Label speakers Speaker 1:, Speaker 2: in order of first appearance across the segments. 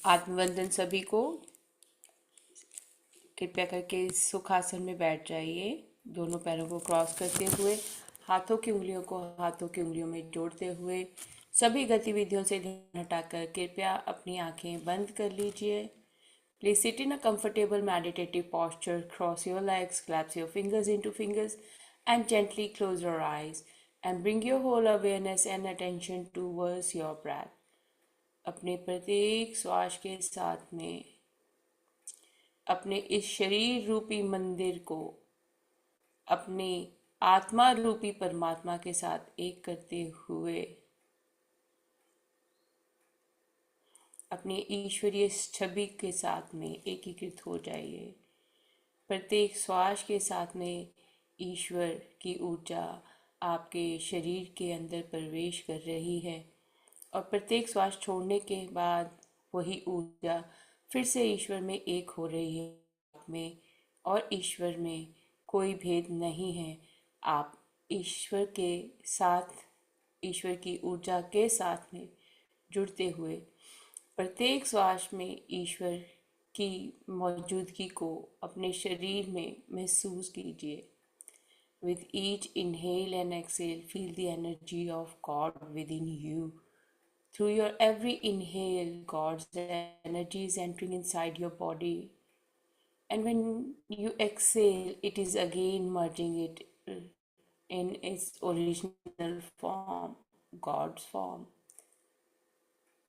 Speaker 1: आत्मवंदन सभी को। कृपया करके सुखासन में बैठ जाइए। दोनों पैरों को क्रॉस करते हुए, हाथों की उंगलियों को हाथों की उंगलियों में जोड़ते हुए, सभी गतिविधियों से ध्यान हटाकर कृपया अपनी आंखें बंद कर लीजिए। Please sit in a comfortable meditative posture. Cross your legs, collapse your fingers into fingers, and gently close your eyes. And bring your whole awareness and attention towards your breath. अपने प्रत्येक श्वास के साथ में अपने इस शरीर रूपी मंदिर को अपने आत्मा रूपी परमात्मा के साथ एक करते हुए अपने ईश्वरीय छवि के साथ में एकीकृत हो जाइए। प्रत्येक श्वास के साथ में ईश्वर की ऊर्जा आपके शरीर के अंदर प्रवेश कर रही है और प्रत्येक श्वास छोड़ने के बाद वही ऊर्जा फिर से ईश्वर में एक हो रही है। आप में और ईश्वर में कोई भेद नहीं है। आप ईश्वर के साथ, ईश्वर की ऊर्जा के साथ में जुड़ते हुए प्रत्येक श्वास में ईश्वर की मौजूदगी को अपने शरीर में महसूस कीजिए। With each inhale and exhale, feel the energy of God within you. Through your every inhale, God's energy is entering inside your body. And when you exhale, it is again merging it in its original form, God's form.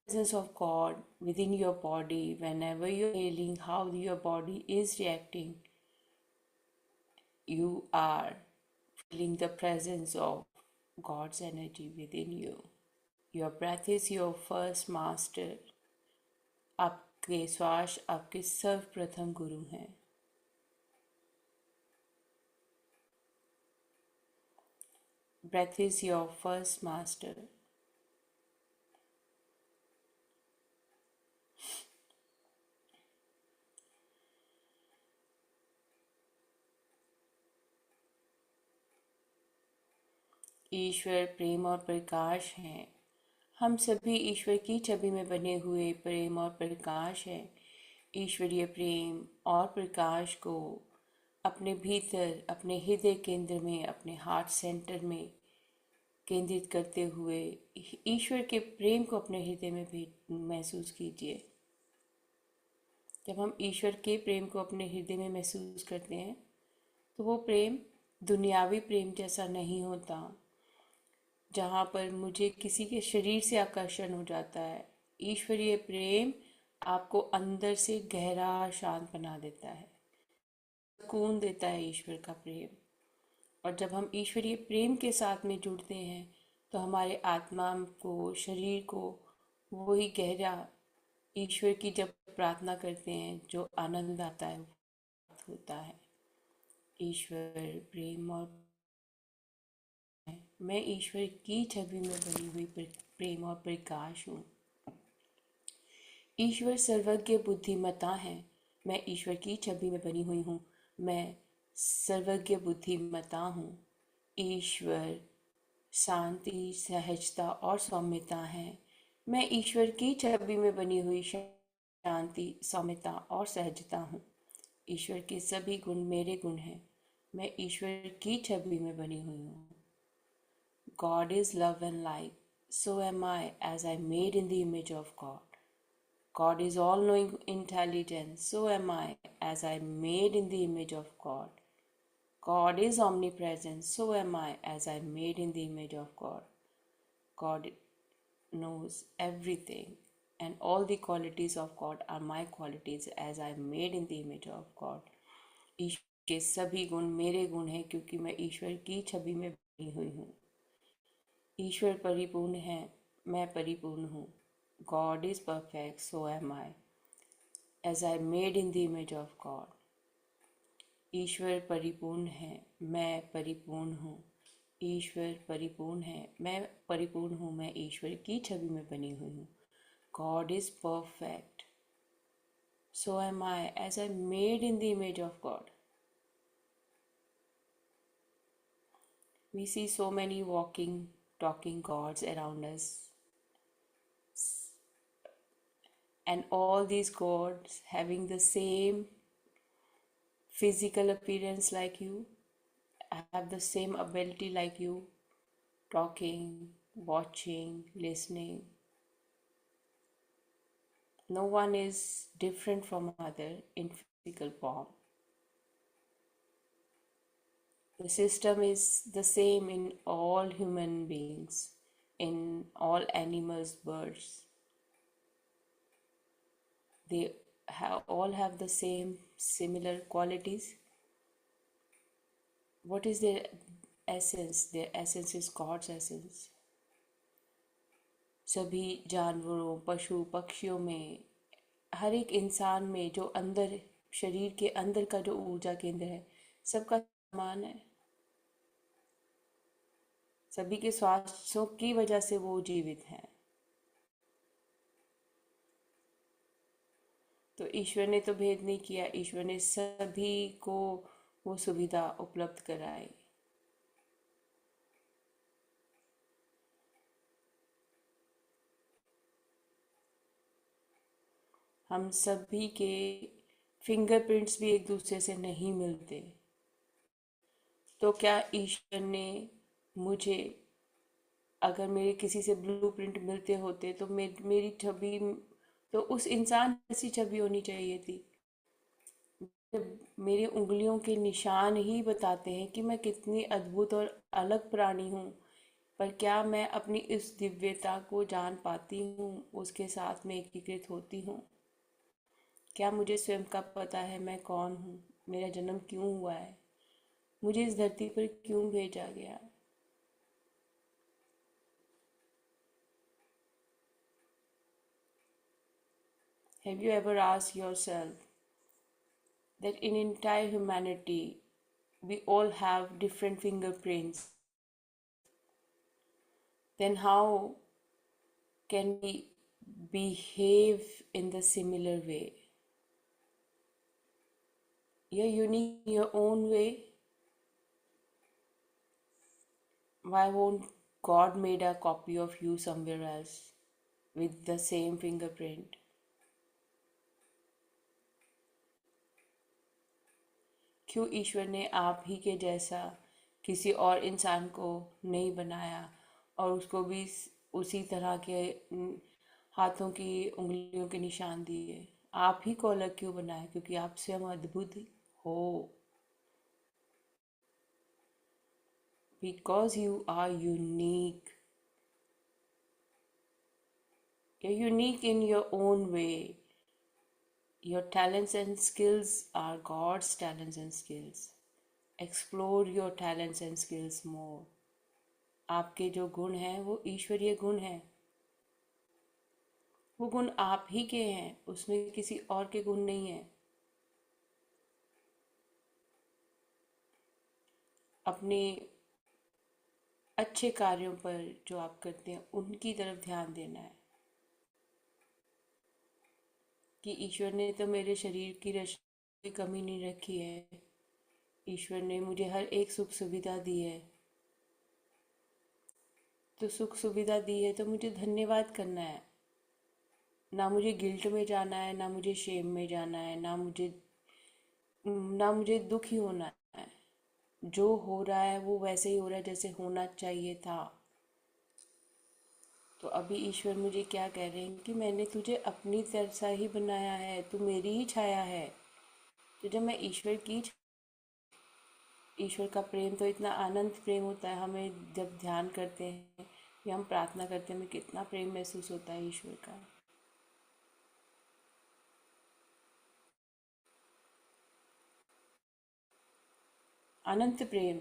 Speaker 1: Presence of God within your body, whenever you're feeling how your body is reacting, you are feeling the presence of God's energy within you. Your breath is your first master. आपके श्वास आपके सर्वप्रथम गुरु हैं। Breath is your first master. ईश्वर प्रेम और प्रकाश हैं। हम सभी ईश्वर की छवि में बने हुए प्रेम और प्रकाश हैं। ईश्वरीय प्रेम और प्रकाश को अपने भीतर, अपने हृदय केंद्र में, अपने हार्ट सेंटर में केंद्रित करते हुए ईश्वर के प्रेम को अपने हृदय में भी महसूस कीजिए। जब हम ईश्वर के प्रेम को अपने हृदय में महसूस करते हैं तो वो प्रेम दुनियावी प्रेम जैसा नहीं होता, जहाँ पर मुझे किसी के शरीर से आकर्षण हो जाता है। ईश्वरीय प्रेम आपको अंदर से गहरा शांत बना देता है, सुकून देता है ईश्वर का प्रेम। और जब हम ईश्वरीय प्रेम के साथ में जुड़ते हैं तो हमारे आत्मा को, शरीर को वही गहरा ईश्वर की जब प्रार्थना करते हैं जो आनंद आता है होता है। ईश्वर प्रेम और मैं ईश्वर की छवि में बनी हुई प्रेम और प्रकाश हूँ। ईश्वर सर्वज्ञ बुद्धिमता है। मैं ईश्वर की छवि में बनी हुई हूँ। मैं सर्वज्ञ बुद्धिमता हूँ। ईश्वर शांति, सहजता और सौम्यता है। मैं ईश्वर की छवि में बनी हुई शांति, सौम्यता और सहजता हूँ। ईश्वर के सभी गुण मेरे गुण हैं। मैं ईश्वर की छवि में बनी हुई हूँ। God is love and light. So am I, as I made in the image of God. God is all-knowing intelligence. So am I, as I made in the image of God. God is omnipresent. So am I, as I made in the image of God. God knows everything, and all the qualities of God are my qualities, as I made in the image of God. ईश्वर के सभी गुण मेरे गुण हैं क्योंकि मैं ईश्वर की छवि में बनी हुई हूँ। ईश्वर परिपूर्ण है, मैं परिपूर्ण हूँ। God is perfect, so am I, as I made in the image of God. ईश्वर परिपूर्ण है, मैं परिपूर्ण हूँ। ईश्वर परिपूर्ण है, मैं परिपूर्ण हूँ। मैं ईश्वर की छवि में बनी हुई हूँ। God is perfect, so am I, as I made in the image of God. We see so many walking, talking gods around us. and all these gods having the same physical appearance like you, have the same ability like you, talking, watching, listening. No one is different from other in physical form. The system is the same in all human beings, in all animals, birds. They all have the same similar qualities. What is their essence? Their essence is God's essence. सभी जानवरों, पशु पक्षियों में, हर एक इंसान में जो अंदर, शरीर के अंदर का जो ऊर्जा केंद्र है, सबका समान है। सभी के श्वासों की वजह से वो जीवित हैं। तो ईश्वर ने तो भेद नहीं किया, ईश्वर ने सभी को वो सुविधा उपलब्ध कराई। हम सभी के फिंगरप्रिंट्स भी एक दूसरे से नहीं मिलते, तो क्या ईश्वर ने मुझे, अगर मेरे किसी से ब्लूप्रिंट मिलते होते तो मेरी छवि तो उस इंसान जैसी छवि होनी चाहिए थी। मेरी उंगलियों के निशान ही बताते हैं कि मैं कितनी अद्भुत और अलग प्राणी हूँ, पर क्या मैं अपनी इस दिव्यता को जान पाती हूँ, उसके साथ में एकीकृत होती हूँ? क्या मुझे स्वयं का पता है मैं कौन हूँ, मेरा जन्म क्यों हुआ है, मुझे इस धरती पर क्यों भेजा गया? Have you ever asked yourself that in entire humanity we all have different fingerprints? Then how can we behave in the similar way? You're unique in your own way. Why won't God made a copy of you somewhere else with the same fingerprint? क्यों ईश्वर ने आप ही के जैसा किसी और इंसान को नहीं बनाया और उसको भी उसी तरह के हाथों की उंगलियों के निशान दिए? आप ही को अलग क्यों बनाया? क्योंकि आप स्वयं अद्भुत हो। Because you are unique. You're unique in your own way. Your talents and skills are God's talents and skills. Explore your talents and skills more. आपके जो गुण हैं वो ईश्वरीय गुण हैं, वो गुण आप ही के हैं, उसमें किसी और के गुण नहीं है। अपने अच्छे कार्यों पर जो आप करते हैं उनकी तरफ ध्यान देना है कि ईश्वर ने तो मेरे शरीर की रचना की कमी नहीं रखी है, ईश्वर ने मुझे हर एक सुख सुविधा दी है, तो सुख सुविधा दी है तो मुझे धन्यवाद करना है। ना मुझे गिल्ट में जाना है, ना मुझे शेम में जाना है, ना मुझे दुखी होना है। जो हो रहा है वो वैसे ही हो रहा है जैसे होना चाहिए था। तो अभी ईश्वर मुझे क्या कह रहे हैं कि मैंने तुझे अपनी तरह ही बनाया है, तू मेरी ही छाया है। तो जब मैं ईश्वर का प्रेम तो इतना अनंत प्रेम होता है, हमें जब ध्यान करते हैं या हम प्रार्थना करते हैं, हमें कितना प्रेम महसूस होता है ईश्वर का। अनंत प्रेम।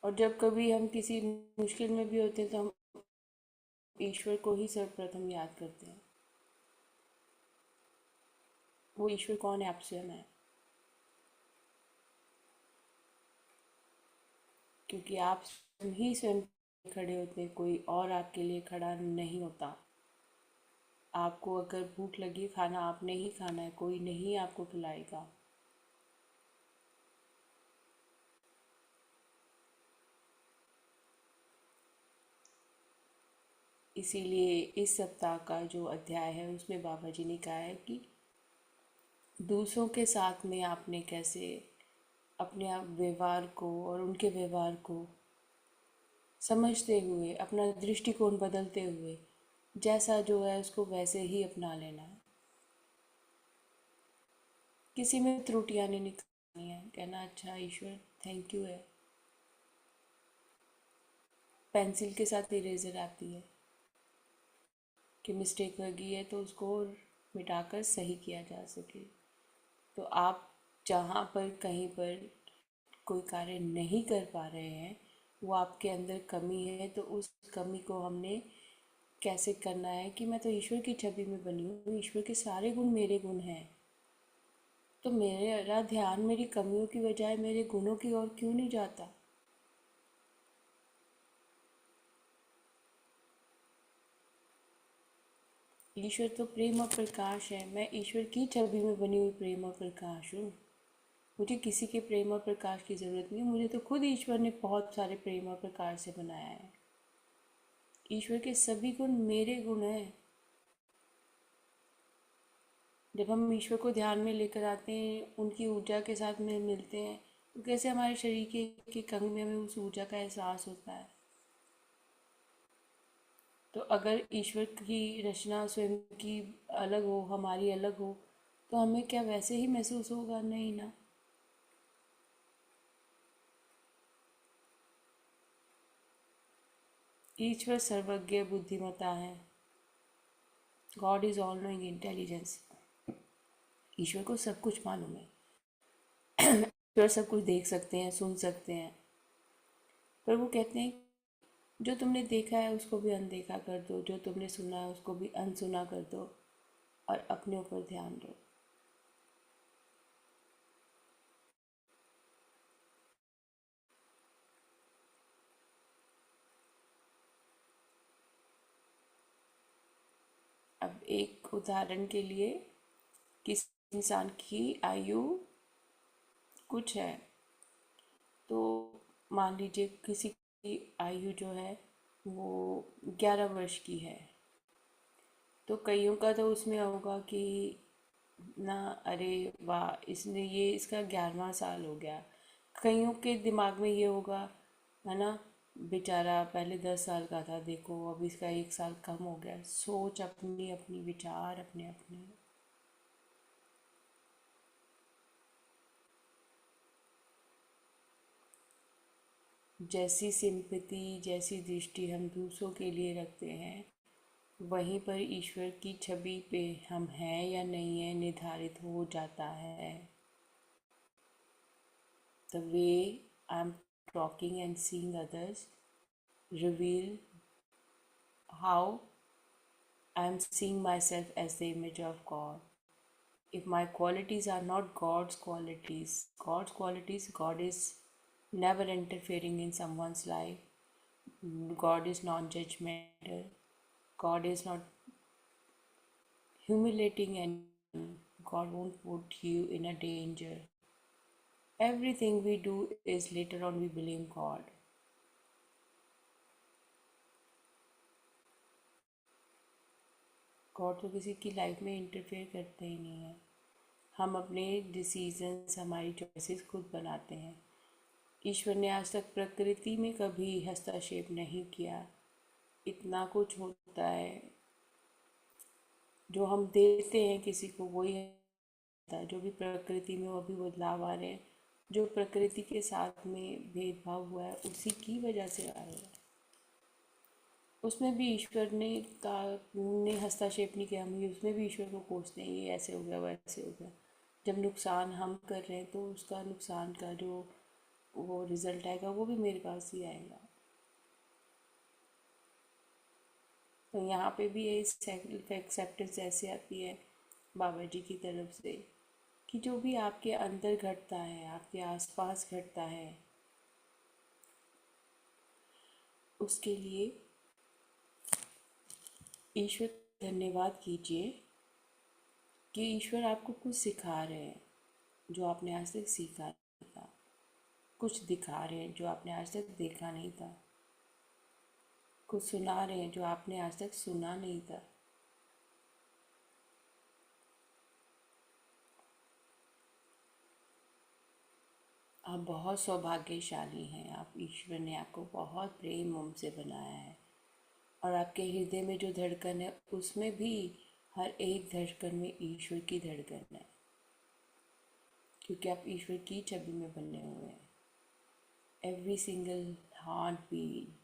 Speaker 1: और जब कभी हम किसी मुश्किल में भी होते हैं तो हम ईश्वर को ही सर्वप्रथम याद करते हैं। वो ईश्वर कौन है? आप स्वयं है। क्योंकि आप स्वयं ही स्वयं खड़े होते हैं, कोई और आपके लिए खड़ा नहीं होता। आपको अगर भूख लगी, खाना आपने ही खाना है, कोई नहीं आपको खिलाएगा। इसीलिए इस सप्ताह का जो अध्याय है उसमें बाबा जी ने कहा है कि दूसरों के साथ में आपने कैसे अपने आप व्यवहार को और उनके व्यवहार को समझते हुए अपना दृष्टिकोण बदलते हुए जैसा जो है उसको वैसे ही अपना लेना है। किसी में त्रुटियां नहीं निकालनी है, कहना अच्छा ईश्वर थैंक यू है। पेंसिल के साथ इरेजर आती है कि मिस्टेक हो गई है तो उसको मिटाकर सही किया जा सके। तो आप जहाँ पर कहीं पर कोई कार्य नहीं कर पा रहे हैं, वो आपके अंदर कमी है, तो उस कमी को हमने कैसे करना है कि मैं तो ईश्वर की छवि में बनी हूँ, ईश्वर के सारे गुण मेरे गुण हैं, तो मेरा ध्यान मेरी कमियों की बजाय मेरे गुणों की ओर क्यों नहीं जाता। ईश्वर तो प्रेम और प्रकाश है, मैं ईश्वर की छवि में बनी हुई प्रेम और प्रकाश हूँ। मुझे किसी के प्रेम और प्रकाश की ज़रूरत नहीं है, मुझे तो खुद ईश्वर ने बहुत सारे प्रेम और प्रकाश से बनाया है। ईश्वर के सभी गुण मेरे गुण हैं। जब हम ईश्वर को ध्यान में लेकर आते हैं, उनकी ऊर्जा के साथ में मिलते हैं, तो कैसे हमारे शरीर के एक अंग में हमें उस ऊर्जा का एहसास होता है। तो अगर ईश्वर की रचना स्वयं की अलग हो, हमारी अलग हो, तो हमें क्या वैसे ही महसूस होगा? नहीं ना। ईश्वर सर्वज्ञ बुद्धिमता है। God is all knowing intelligence. ईश्वर को सब कुछ मालूम है। ईश्वर सब कुछ देख सकते हैं, सुन सकते हैं, पर वो कहते हैं जो तुमने देखा है उसको भी अनदेखा कर दो, जो तुमने सुना है उसको भी अनसुना कर दो और अपने ऊपर ध्यान दो। अब एक उदाहरण के लिए, किसी इंसान की आयु कुछ है, तो मान लीजिए किसी की आयु जो है वो 11 वर्ष की है, तो कईयों का तो उसमें होगा कि ना, अरे वाह, इसने ये इसका 11वां साल हो गया। कईयों के दिमाग में ये होगा, है ना, बेचारा पहले 10 साल का था, देखो अब इसका 1 साल कम हो गया। सोच अपनी अपनी, विचार अपने अपने। जैसी सिंपैथी, जैसी दृष्टि हम दूसरों के लिए रखते हैं, वहीं पर ईश्वर की छवि पे हम हैं या नहीं है निर्धारित हो जाता है। The way I'm talking and seeing others reveal how I'm seeing myself as the image of God. If my qualities are not God's qualities, God is never interfering in someone's life. God is non judgmental. God is not humiliating anyone. God won't put you in a danger. Everything we do is later on we blame God. God तो किसी की life में interfere करते ही नहीं है। हम अपने decisions, हमारी चॉइसेस खुद बनाते हैं। ईश्वर ने आज तक प्रकृति में कभी हस्तक्षेप नहीं किया। इतना कुछ होता है जो हम देते हैं किसी को, वही होता है। जो भी प्रकृति में वो भी बदलाव आ रहे हैं, जो प्रकृति के साथ में भेदभाव हुआ है उसी की वजह से आ रहे हैं। उसमें भी ईश्वर ने हस्तक्षेप नहीं किया। हम ही उसमें भी ईश्वर को कोसते हैं, ये ऐसे हो गया, वैसे हो गया। जब नुकसान हम कर रहे हैं तो उसका नुकसान का जो वो रिजल्ट आएगा वो भी मेरे पास ही आएगा। तो यहाँ पे भी ये सेल्फ एक्सेप्टेंस ऐसे आती है बाबा जी की तरफ से कि जो भी आपके अंदर घटता है, आपके आसपास घटता है, उसके लिए ईश्वर का धन्यवाद कीजिए कि ईश्वर आपको कुछ सिखा रहे हैं जो आपने आज तक सीखा नहीं था, कुछ दिखा रहे हैं जो आपने आज तक देखा नहीं था। कुछ सुना रहे हैं जो आपने आज तक सुना नहीं था। आप बहुत सौभाग्यशाली हैं। आप ईश्वर ने आपको बहुत प्रेम उम से बनाया है, और आपके हृदय में जो धड़कन है उसमें भी हर एक धड़कन में ईश्वर की धड़कन है, क्योंकि आप ईश्वर की छवि में बने हुए हैं। Every single heart beat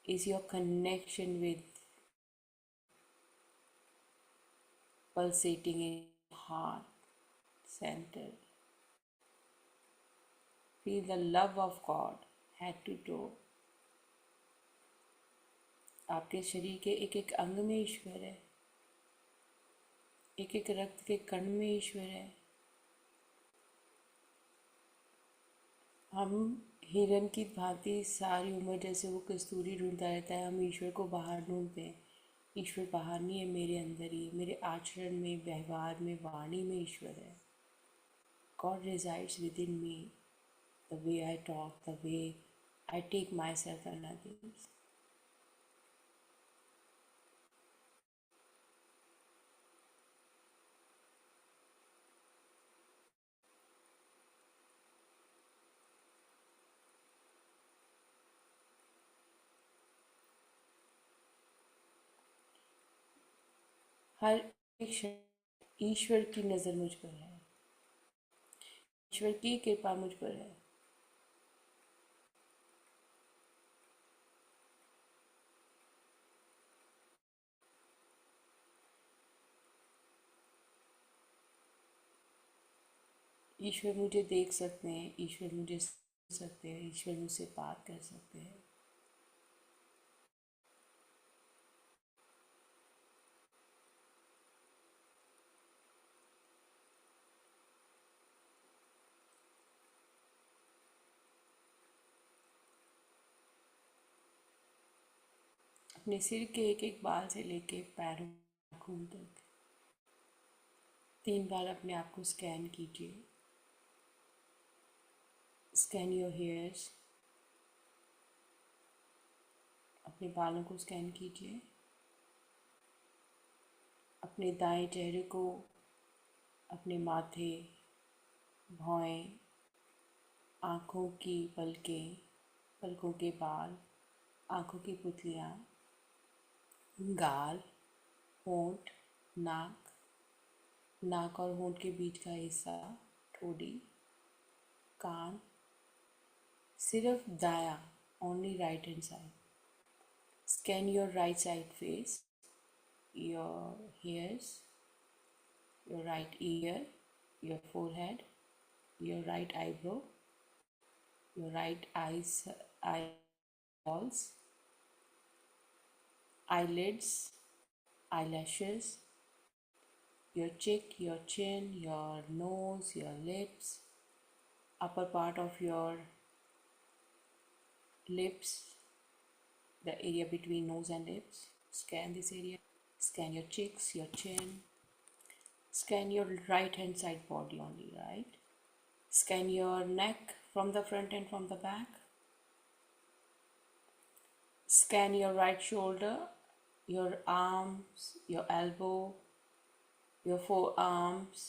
Speaker 1: is your connection with pulsating in heart center. Feel the love of God head to toe. आपके शरीर के एक एक अंग में ईश्वर है, एक एक रक्त के कण में ईश्वर है। हम हिरन की भांति सारी उम्र जैसे वो कस्तूरी ढूंढता रहता है, हम ईश्वर को बाहर ढूंढते हैं। ईश्वर बाहर नहीं है, मेरे अंदर ही, मेरे आचरण में, व्यवहार में, वाणी में ईश्वर है। God resides within me, the way I talk, the way I take myself and others. हर एक क्षण ईश्वर की नज़र मुझ पर है, ईश्वर की कृपा मुझ पर है। ईश्वर मुझे देख सकते हैं, ईश्वर मुझे सुन सकते हैं, ईश्वर मुझसे बात कर सकते हैं। अपने सिर के एक एक बाल से लेके पैरों नाखून तक 3 बार अपने आप को स्कैन कीजिए। स्कैन योर हेयर्स, अपने बालों को स्कैन कीजिए। अपने दाएं चेहरे को, अपने माथे, भौएं, आँखों की पलकें, पलकों के बाल, आँखों की पुतलियाँ, गाल, होंठ, नाक, नाक और होंठ के बीच का हिस्सा, ठोड़ी, कान, सिर्फ दाया, only right hand side. Scan your right side face, your hairs, your right ear, your forehead, your right eyebrow, your right eyeballs, eyelids, eyelashes, your cheek, your chin, your nose, your lips, upper part of your lips, the area between nose and lips. Scan this area. Scan your cheeks, your chin. Scan your right hand side body only, right? Scan your neck from the front and from the back. Scan your right shoulder, your arms, your elbow, your forearms,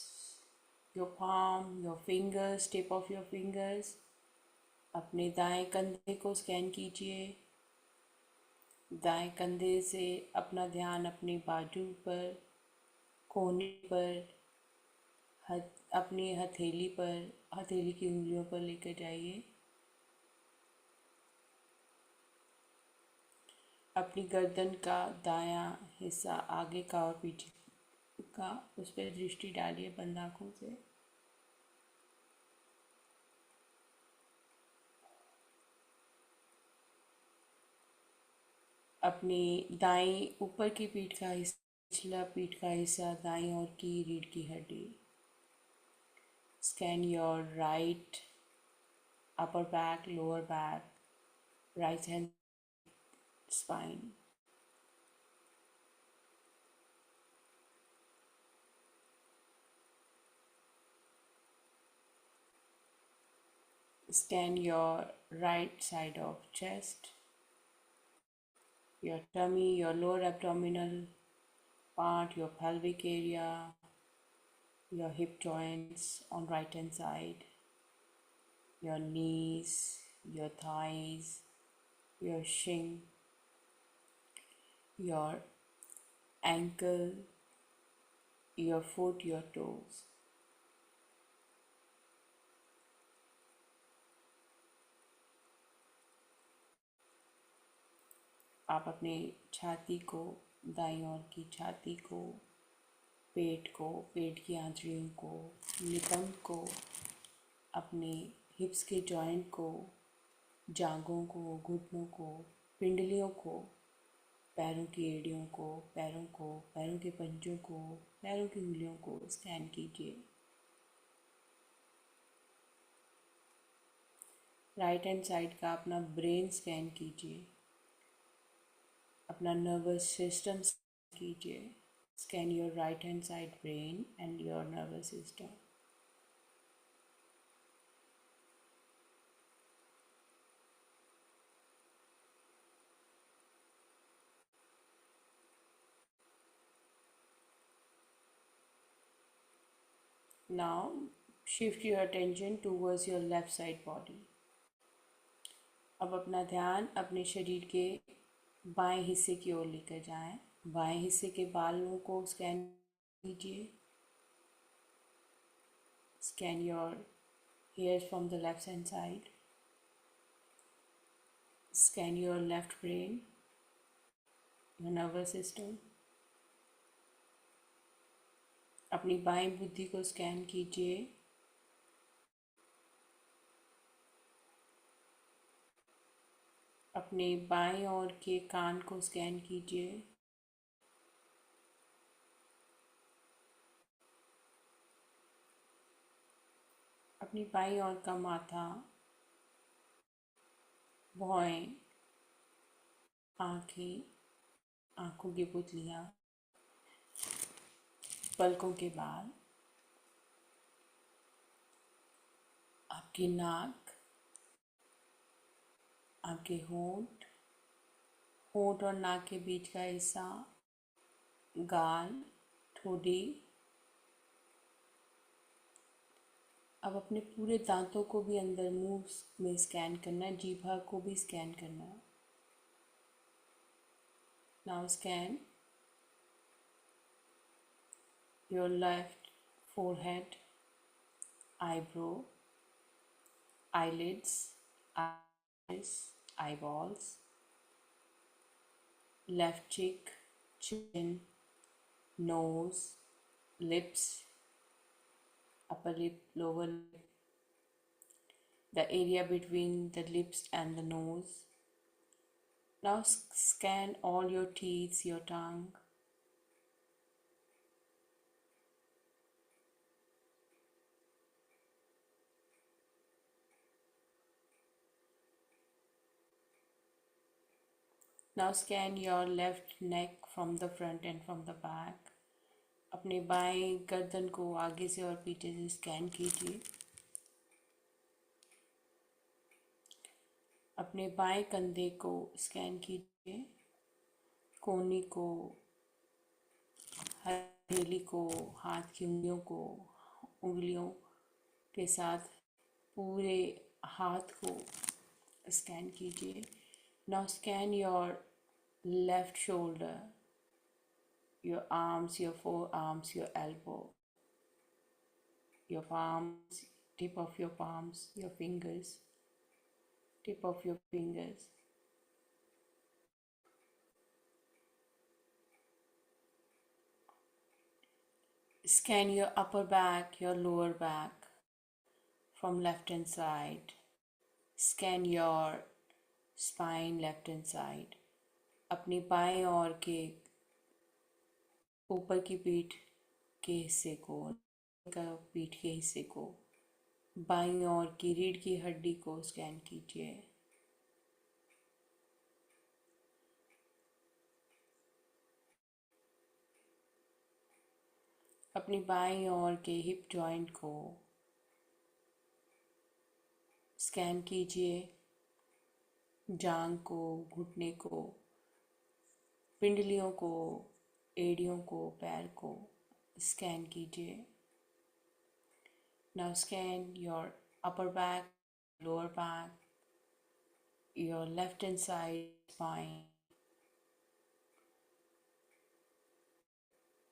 Speaker 1: your palm, your fingers, tip of your fingers. अपने दाएं कंधे को scan कीजिए। दाएं कंधे से अपना ध्यान अपने बाजू पर, कोहनी पर, अपनी हथेली पर, हथेली की उंगलियों पर लेकर जाइए। अपनी गर्दन का दायां हिस्सा, आगे का और पीछे का, उस पर दृष्टि डालिए बंद आँखों से। अपनी दाईं ऊपर की पीठ का हिस्सा, पिछला पीठ का हिस्सा, दाईं ओर की रीढ़ की हड्डी। Scan your right upper back, lower back, right hand spine. Scan your right side of chest, your tummy, your lower abdominal part, your pelvic area, your hip joints on right hand side, your knees, your thighs, your shin, your ankle, your foot, your toes. आप अपने छाती को, दाईं ओर की छाती को, पेट को, पेट की आंतड़ियों को, नितंब को, अपने हिप्स के जॉइंट को, जांघों को, घुटनों को, पिंडलियों को, पैरों की एड़ियों को, पैरों के पंजों को, पैरों की उंगलियों को स्कैन कीजिए। राइट हैंड साइड का अपना ब्रेन स्कैन कीजिए, अपना नर्वस सिस्टम कीजिए। Scan your right hand side brain and your nervous system. Now shift your attention towards your left side body. अब अपना ध्यान अपने शरीर के बाएं हिस्से की ओर लेकर जाएं। बाएं हिस्से के बालों को स्कैन कीजिए। Scan your hairs from the left hand side. Scan your left brain, your nervous system. अपनी बाएं बुद्धि को स्कैन कीजिए। अपने बाएं ओर के कान को स्कैन कीजिए। अपनी बाईं ओर का माथा, भौहें, आँखें, आँखों की पुतलियाँ, पलकों के बाल, आपकी नाक, आपके होंठ, होंठ और नाक के बीच का हिस्सा, गाल, ठोड़ी। अब अपने पूरे दांतों को भी अंदर मुंह में स्कैन करना है, जीभा को भी स्कैन करना है। Now scan your left forehead, eyebrow, eyelids, eyes, eyeballs, left cheek, chin, nose, lips, upper lip, lower lip, the area between the lips and the nose. Now scan all your teeth, your tongue. Now scan your left neck from the front and from the back. अपने बाएं गर्दन को आगे से और पीछे से scan कीजिए। अपने बाएं कंधे को स्कैन कीजिए। कोहनी को, हथेली को, हाथ की उंगलियों के साथ पूरे हाथ को स्कैन कीजिए। Now scan your left shoulder, your arms, your forearms, your elbow, your palms, tip of your palms, your fingers, tip of your fingers. Scan your upper back, your lower back from left hand side. Scan your spine, left hand side. अपनी बाएं ओर के ऊपर की पीठ के हिस्से को, पीठ के हिस्से को, बाईं ओर की रीढ़ की हड्डी को स्कैन कीजिए। अपनी बाईं ओर के हिप जॉइंट को स्कैन कीजिए। जांघ को, घुटने को, पिंडलियों को, एड़ियों को, पैर को स्कैन कीजिए. Now scan your upper back, lower back, your left hand side spine.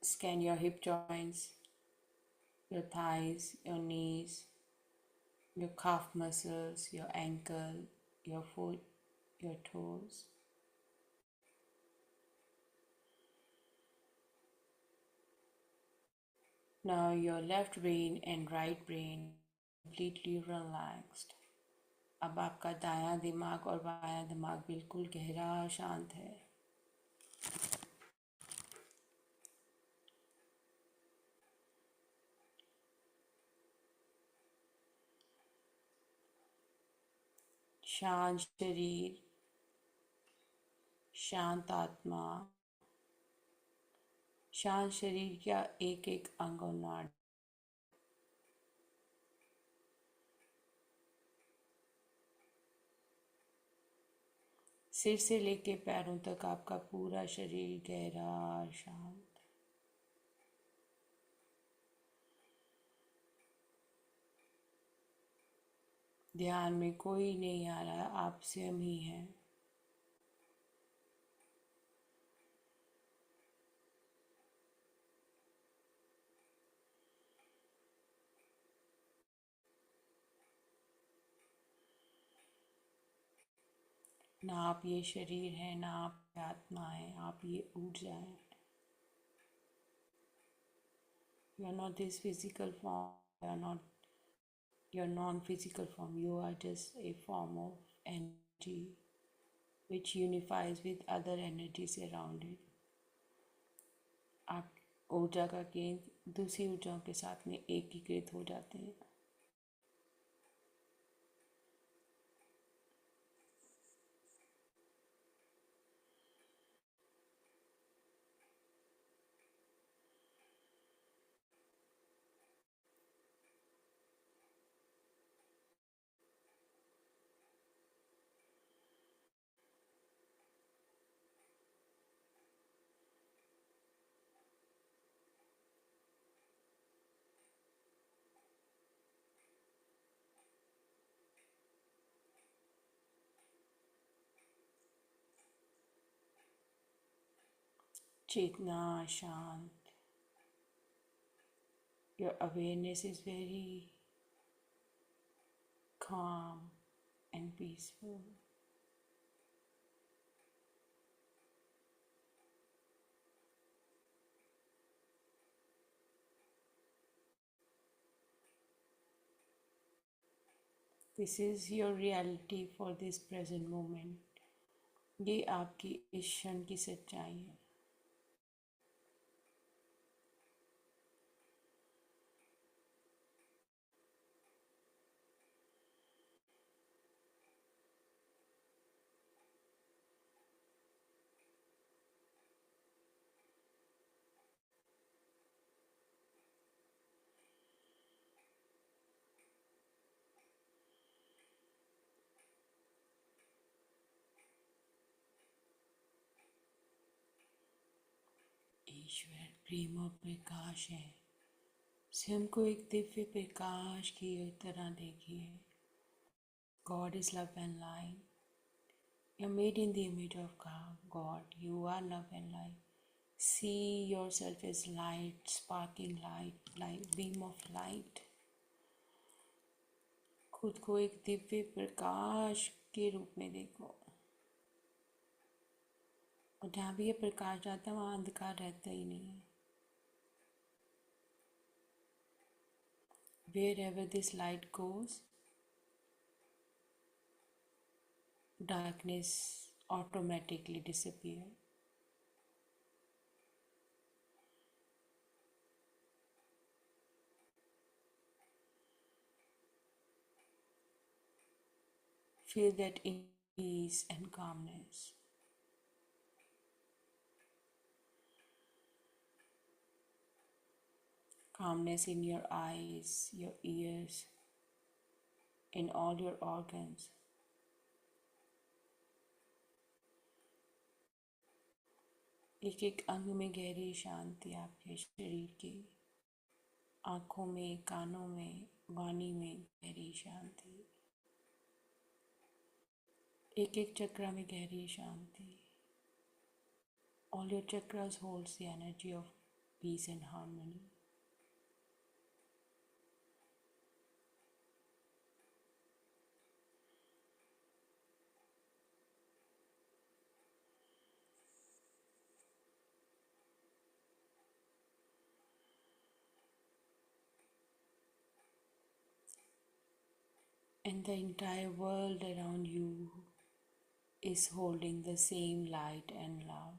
Speaker 1: Scan your hip joints, your thighs, your knees, your calf muscles, your ankle, your foot, your toes. Now your left brain and right brain completely relaxed. अब आपका दायां दिमाग और बायां दिमाग बिल्कुल गहरा शांत है. शांत शरीर, शांत आत्मा, शांत शरीर का एक एक अंग और नाड़. सिर से लेके पैरों तक आपका पूरा शरीर गहरा और शांत. ध्यान में कोई नहीं आ रहा, आप स्वयं ही हैं. ना आप ये शरीर है, ना आप आत्मा है, आप ये ऊर्जा है. You are not this physical form, you are not your non-physical form, you are just a form of energy which unifies with other energies around it. आप ऊर्जा का केंद्र दूसरी ऊर्जाओं के साथ में एकीकृत हो जाते हैं. चेतना शांत. Your awareness is very calm and peaceful. This is your reality for this present moment. ये आपकी इस क्षण की सच्चाई है. ईश्वर प्रेम और प्रकाश है. स्वयं को एक दिव्य प्रकाश की तरह देखिए. God is love and light. You're made in the image of God. You are love and light. See yourself as light, sparking light, light, beam of light. खुद को एक दिव्य प्रकाश के रूप में देखो. और जहाँ भी ये प्रकाश जाता है वहाँ अंधकार रहता ही नहीं है. Wherever this light goes, darkness automatically disappears. Feel that ease and calmness. Calmness in your eyes, your ears, in all your organs. एक एक अंग में गहरी शांति आपके शरीर की, आँखों में, कानों में, वाणी में गहरी शांति, एक एक चक्र में गहरी शांति. All your chakras holds the energy of peace and harmony. And the entire world around you is holding the same light and love.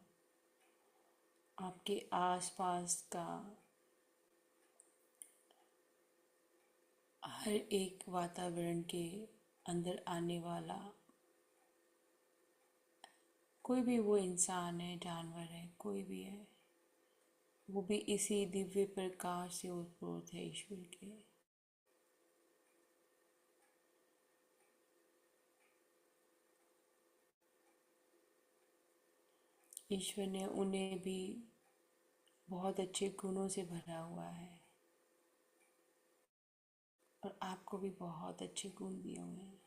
Speaker 1: आपके आसपास का हर एक वातावरण के अंदर आने वाला कोई भी, वो इंसान है, जानवर है, कोई भी है, वो भी इसी दिव्य प्रकाश से ओतप्रोत है ईश्वर के. ईश्वर ने उन्हें भी बहुत अच्छे गुणों से भरा हुआ है और आपको भी बहुत अच्छे गुण दिए हुए हैं.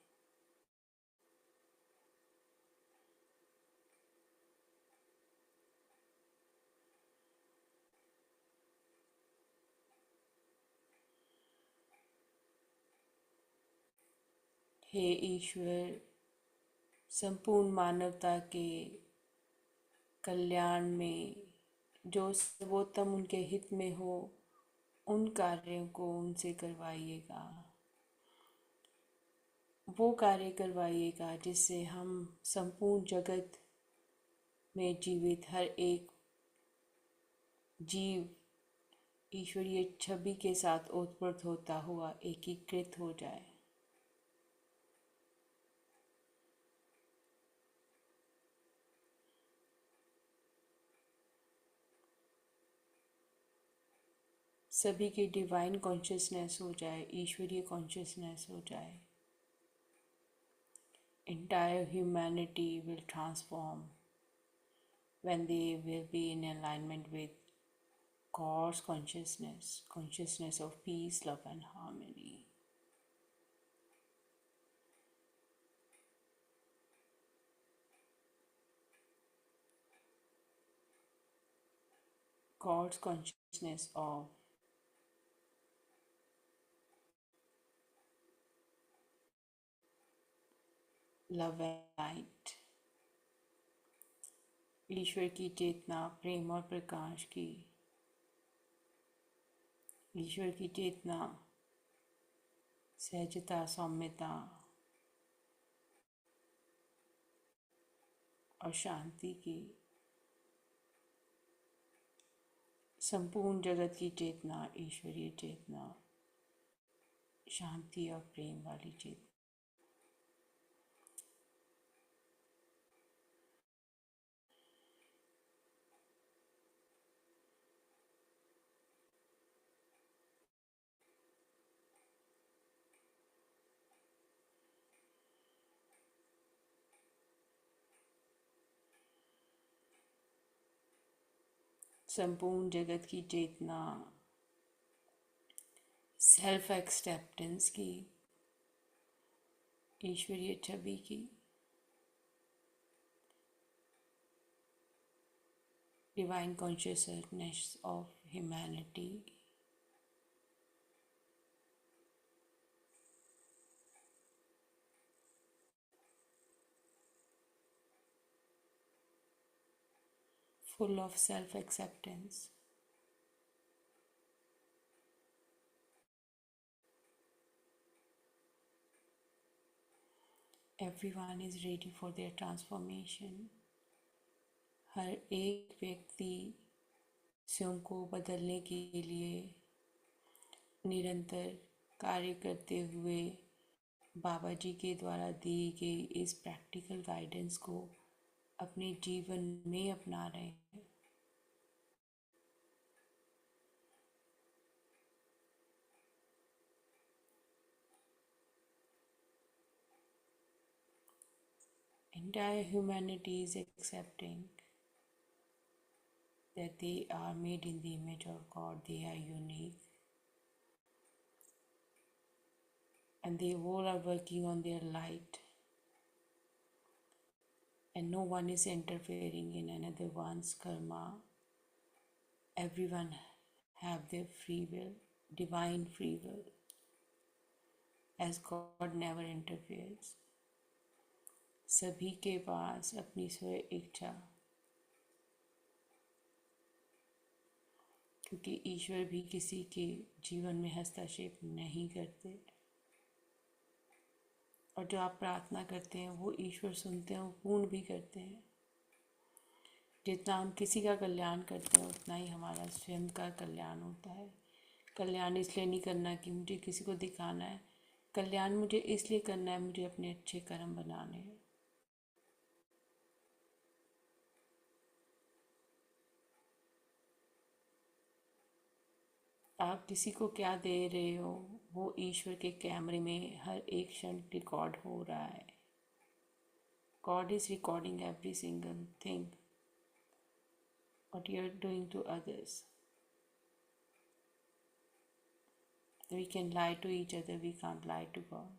Speaker 1: हे ईश्वर, संपूर्ण मानवता के कल्याण में जो सर्वोत्तम उनके हित में हो, उन कार्यों को उनसे करवाइएगा. वो कार्य करवाइएगा जिससे हम संपूर्ण जगत में जीवित हर एक जीव ईश्वरीय छवि के साथ ओतप्रोत होता हुआ एकीकृत हो जाए. सभी की डिवाइन कॉन्शियसनेस हो जाए, ईश्वरीय कॉन्शियसनेस हो जाए. Entire humanity will transform when they will be in alignment with God's consciousness, consciousness of peace, love, and harmony. God's consciousness of love and light. ईश्वर की चेतना, प्रेम और प्रकाश की. ईश्वर की चेतना, सहजता, सौम्यता और शांति की. संपूर्ण जगत की चेतना, ईश्वरीय चेतना, शांति और प्रेम वाली चेतना. संपूर्ण जगत की चेतना, सेल्फ एक्सेप्टेंस की, ईश्वरीय छवि की. Divine consciousness of humanity. Full of self-acceptance. Everyone is ready for their transformation. हर एक व्यक्ति स्वयं को बदलने के लिए निरंतर कार्य करते हुए बाबा जी के द्वारा दी गई इस प्रैक्टिकल गाइडेंस को अपने जीवन में अपना रहे हैं. Entire humanity is accepting that they are made in the image of God, they are unique, and they all are working on their light, and no one is interfering in another one's karma. Everyone have their free will, divine free will, as God never interferes. सभी के पास अपनी स्व इच्छा, क्योंकि ईश्वर भी किसी के जीवन में हस्तक्षेप नहीं करते, और जो आप प्रार्थना करते हैं वो ईश्वर सुनते हैं, वो पूर्ण भी करते हैं। जितना हम किसी का कल्याण करते हैं उतना ही हमारा स्वयं का कल्याण होता है। कल्याण इसलिए नहीं करना कि मुझे किसी को दिखाना है, कल्याण मुझे इसलिए करना है, मुझे अपने अच्छे कर्म बनाने हैं। आप किसी को क्या दे रहे हो वो ईश्वर के कैमरे में हर एक क्षण रिकॉर्ड हो रहा है। God is recording every single thing what you are doing to others. We can lie to each other, we can't lie to God.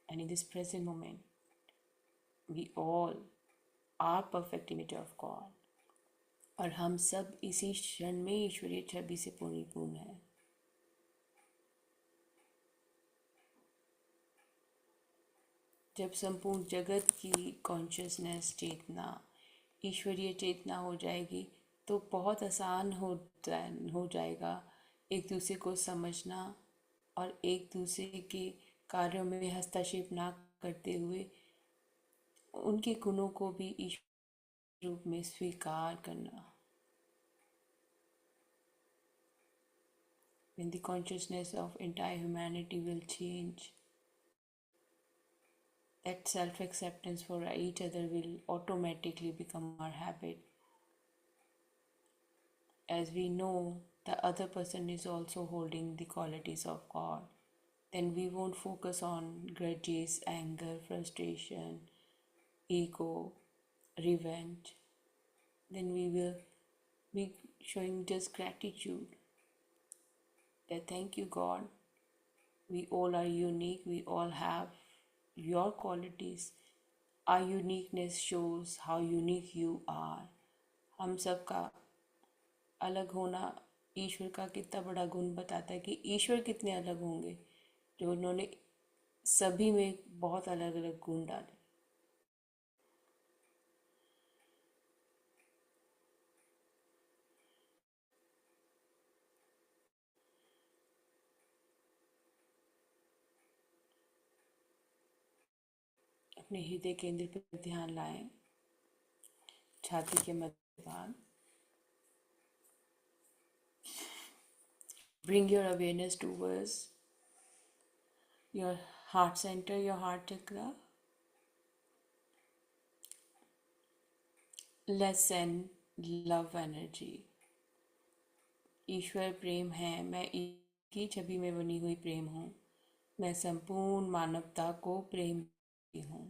Speaker 1: And in this present moment, we all are perfect image of God. और हम सब इसी क्षण में ईश्वरीय छवि से परिपूर्ण हैं। जब संपूर्ण जगत की कॉन्शियसनेस, चेतना ईश्वरीय चेतना हो जाएगी तो बहुत आसान हो जाएगा एक दूसरे को समझना और एक दूसरे के कार्यों में हस्तक्षेप ना करते हुए उनके गुणों को भी ईश्वर रूप में स्वीकार करना। When the consciousness of entire humanity will change, that self-acceptance for each other will automatically become our habit. As we know the other person is also holding the qualities of God, then we won't focus on grudges, anger, frustration, ego, revenge. Then we will be showing just gratitude. That thank you, God. We all are unique. We all have your qualities. Our uniqueness shows how unique you are. हम सब का अलग होना ईश्वर का कितना बड़ा गुण बताता है कि ईश्वर कितने अलग होंगे जो उन्होंने सभी में बहुत अलग अलग गुण डाले। अपने हृदय केंद्र पर ध्यान लाएं, छाती के मध्य भाग। Bring your awareness towards your heart center, your heart chakra. Let's send love energy. ईश्वर प्रेम है, मैं की छवि में बनी हुई प्रेम हूँ, मैं संपूर्ण मानवता को प्रेम करती हूँ।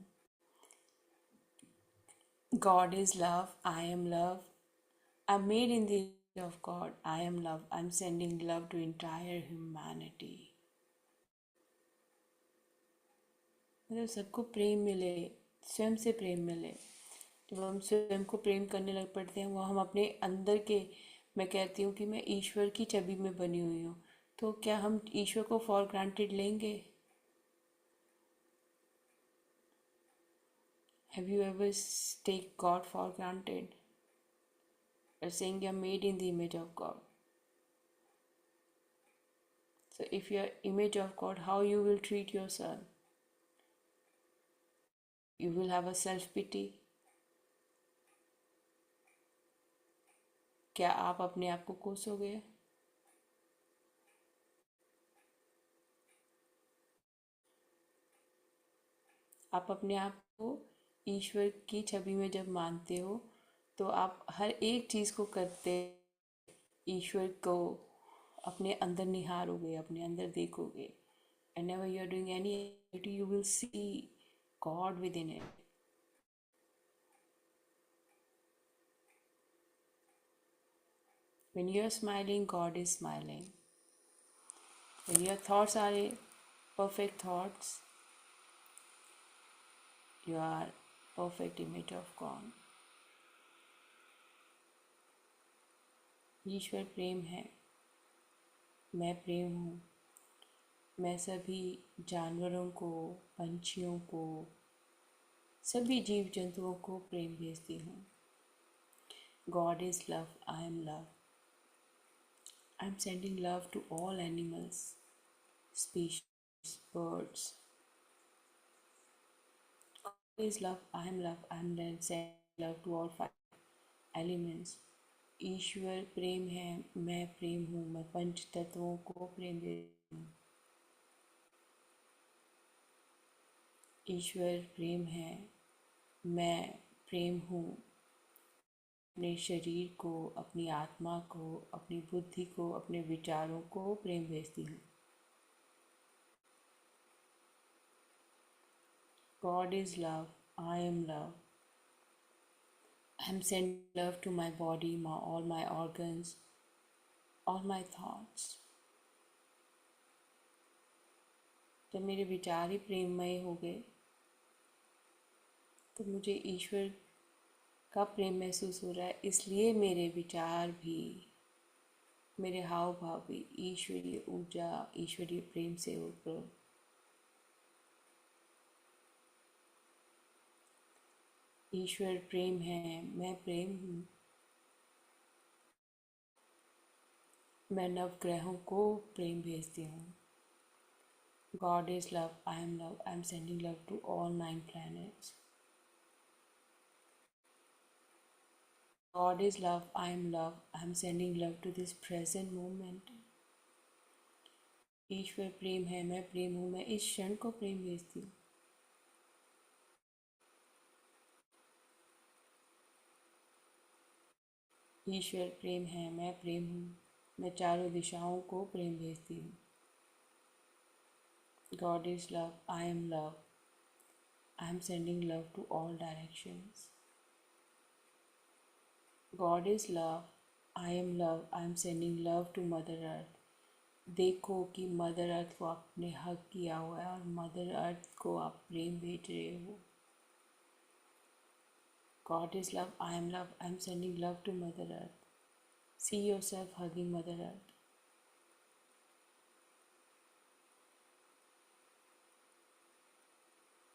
Speaker 1: God is love, I am love, I'm made in the image of God, I am love, I'm sending love to entire humanity. मतलब सबको प्रेम मिले, स्वयं से प्रेम मिले। जब हम स्वयं को प्रेम करने लग पड़ते हैं वो हम अपने अंदर के, मैं कहती हूँ कि मैं ईश्वर की छवि में बनी हुई हूँ, तो क्या हम ईश्वर को फॉर ग्रांटेड लेंगे? Have you ever take God for granted? Or saying you're made in the image of God. So if you're image of God, how you will treat yourself? You will have a self-pity. क्या आप अपने आप को कोसोगे? आप अपने आप को ईश्वर की छवि में जब मानते हो तो आप हर एक चीज़ को करते ईश्वर को अपने अंदर निहारोगे, अपने अंदर देखोगे। Whenever you are doing any activity, you will see God within it. When you're smiling, God is smiling. When your thoughts are perfect thoughts, you are perfect image of God. ईश्वर प्रेम है, मैं प्रेम हूँ। मैं सभी जानवरों को, पंछियों को, सभी जीव जंतुओं को प्रेम भेजती हूँ। God is love, I am love. I am sending love to all animals, species, birds. God is love, I am love. I am then sending love to all five elements. ईश्वर प्रेम है, मैं प्रेम हूँ। मैं पंच तत्वों को प्रेम देती हूँ। ईश्वर प्रेम है, मैं प्रेम हूँ। अपने शरीर को, अपनी आत्मा को, अपनी बुद्धि को, अपने विचारों को प्रेम भेजती हूँ। God is love, I am love. I am sending love to my body, all my organs, all my thoughts. जब मेरे विचार ही प्रेममय हो गए तो मुझे ईश्वर का प्रेम महसूस हो रहा है, इसलिए मेरे विचार भी, मेरे हाव भाव भी ईश्वरीय ऊर्जा, ईश्वरीय प्रेम से ऊपर। ईश्वर प्रेम है, मैं प्रेम हूँ। मैं नवग्रहों को प्रेम भेजती हूँ। God is love, I am love. I am sending love to all 9 planets. God is love, I am love. I am sending love to this present moment. ईश्वर प्रेम है, मैं प्रेम हूँ। मैं इस क्षण को प्रेम भेजती हूँ। ईश्वर प्रेम है, मैं प्रेम हूँ। मैं चारों दिशाओं को प्रेम भेजती हूँ। God is love, I am love. I am sending love to all directions. God is love, I am love. I am sending love to Mother Earth. देखो कि मदर अर्थ को आपने हक किया हुआ है और मदर अर्थ को आप प्रेम भेज रहे हो। God is love, I am love. I am sending love to Mother Earth. See yourself hugging Mother Earth.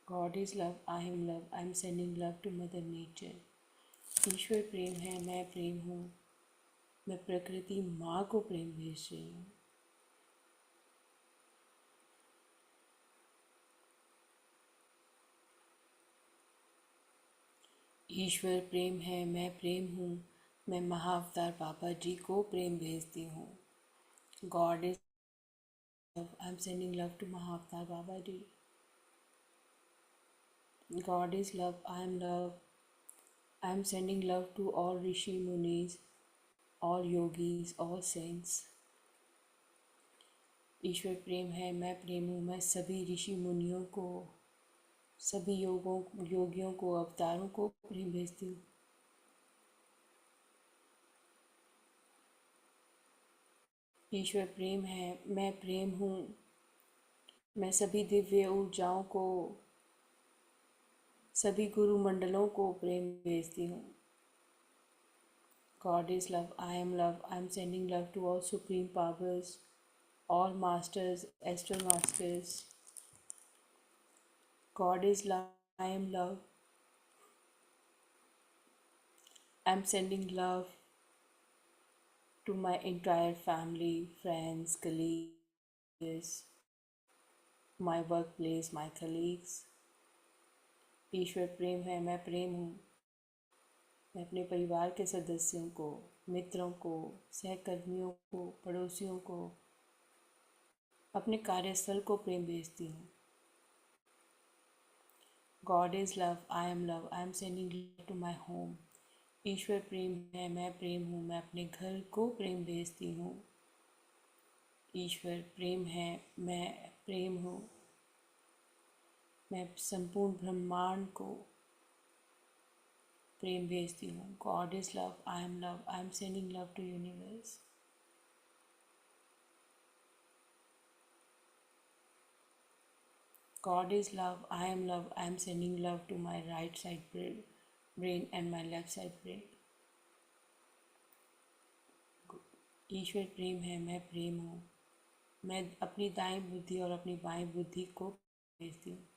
Speaker 1: God is love, I am love. I am sending love to Mother Nature. ईश्वर प्रेम है, मैं प्रेम हूँ। मैं प्रकृति माँ को प्रेम भेज रही हूँ। ईश्वर प्रेम है, मैं प्रेम हूँ। मैं महाअवतार बाबा जी को प्रेम भेजती हूँ। God is love, I am sending love to Mahavatar Baba ji. God is love, I am love. I am sending love to all rishi munis, all yogis, all saints. ईश्वर प्रेम है, मैं प्रेम हूँ। मैं सभी ऋषि मुनियों को, सभी योगियों को, अवतारों को प्रेम भेजती हूँ। ईश्वर प्रेम है, मैं प्रेम हूँ। मैं सभी दिव्य ऊर्जाओं को, सभी गुरु मंडलों को प्रेम भेजती हूँ। God is love, I am love. I am sending love to all supreme powers, all masters, astral masters. God is love, I am love. I am sending love to my entire family, friends, colleagues, my workplace, my colleagues. ईश्वर प्रेम है, मैं प्रेम हूँ। मैं अपने परिवार के सदस्यों को, मित्रों को, सहकर्मियों को, पड़ोसियों को, अपने कार्यस्थल को प्रेम भेजती हूँ। God is love, I am love. I am sending love to my home. ईश्वर प्रेम है, मैं प्रेम हूँ। मैं अपने घर को प्रेम भेजती हूँ। ईश्वर प्रेम है, मैं प्रेम हूँ। मैं संपूर्ण ब्रह्मांड को प्रेम भेजती हूँ। God is love, I am love, I am sending love to universe. God is love, I am love, I am sending love to my right side brain and my left side brain. ईश्वर प्रेम है, मैं प्रेम हूँ। मैं अपनी दाएं बुद्धि और अपनी बाएं बुद्धि को भेजती हूँ।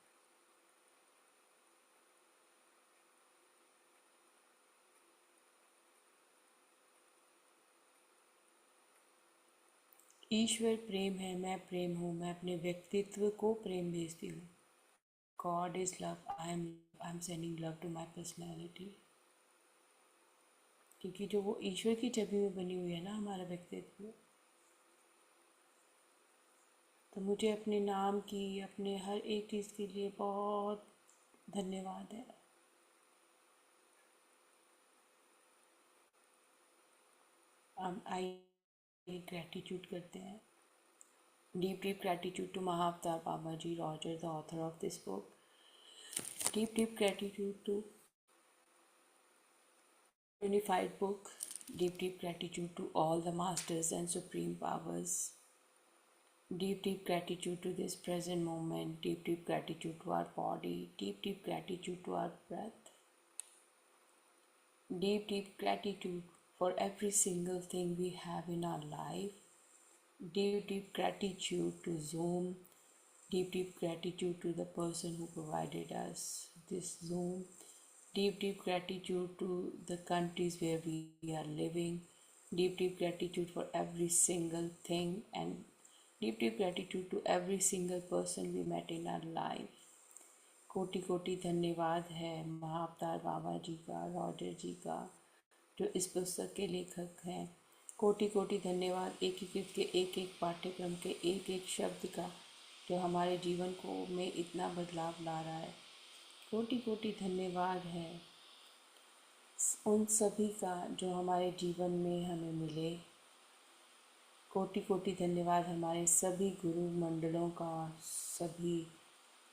Speaker 1: ईश्वर प्रेम है, मैं प्रेम हूँ। मैं अपने व्यक्तित्व को प्रेम भेजती हूँ। God is love, I am sending love to my personality. क्योंकि जो वो ईश्वर की छवि में बनी हुई है ना हमारा व्यक्तित्व, तो मुझे अपने नाम की, अपने हर एक चीज़ के लिए बहुत धन्यवाद है। हम आइए ग्रैटिट्यूड करते हैं। Deep deep gratitude to Mahavatar Baba ji Roger, the author of this book. Deep gratitude to unified book. Deep gratitude to all the masters and supreme powers. Deep gratitude to this present moment. Deep gratitude to our body. Deep gratitude to our breath. Deep gratitude for every single thing we have in our life. Deep gratitude to Zoom. Deep gratitude to the person who provided us this Zoom. Deep gratitude to the countries where we are living. Deep gratitude for every single thing, and deep gratitude to every single person we met in our life. कोटि कोटि धन्यवाद है महाअवतार बाबा जी का, Roger जी का, जो इस पुस्तक के लेखक हैं। कोटि कोटि धन्यवाद एक एक के एक एक पाठ्यक्रम के एक एक शब्द का, जो हमारे जीवन को में इतना बदलाव ला रहा है। कोटि कोटि धन्यवाद है उन सभी का जो हमारे जीवन में हमें मिले। कोटि कोटि धन्यवाद हमारे सभी गुरु मंडलों का, सभी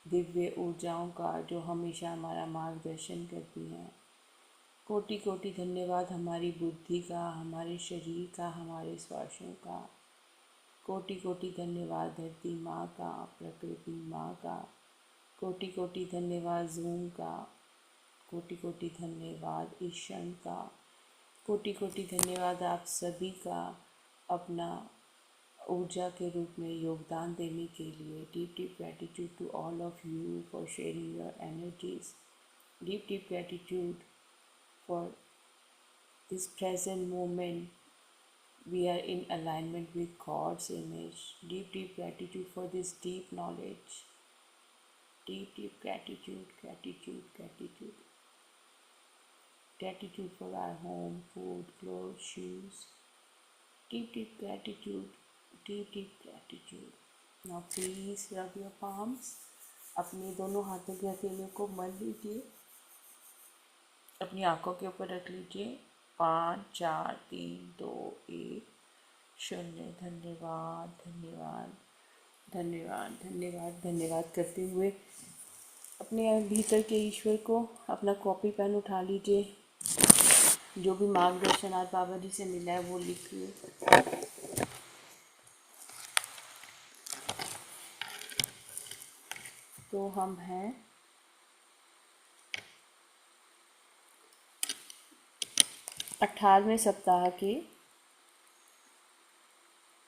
Speaker 1: दिव्य ऊर्जाओं का जो हमेशा हमारा मार्गदर्शन करती हैं। कोटि कोटि धन्यवाद हमारी बुद्धि का, हमारे शरीर का, हमारे श्वासों का। कोटि कोटि धन्यवाद धरती माँ का, प्रकृति माँ का। कोटि कोटि धन्यवाद जूम का। कोटि कोटि धन्यवाद इस क्षण का। कोटि कोटि धन्यवाद आप सभी का अपना ऊर्जा के रूप में योगदान देने के लिए। Deep gratitude to all of you for sharing your energies. Deep gratitude for this present moment we are in alignment with God's image. Deep gratitude for this deep knowledge. Deep gratitude, gratitude, gratitude. Gratitude for our home, food, clothes, shoes. Deep gratitude, deep gratitude. Now please rub your palms. अपने दोनों हाथों के हथेलियों को मल लीजिए, अपनी आंखों के ऊपर रख लीजिए। 5 4 3 2 1 0। धन्यवाद धन्यवाद धन्यवाद धन्यवाद धन्यवाद करते हुए अपने भीतर के ईश्वर को अपना कॉपी पेन उठा लीजिए। जो भी मार्गदर्शन आज बाबा जी से मिला है वो लिखिए। तो हम हैं 18वें सप्ताह के।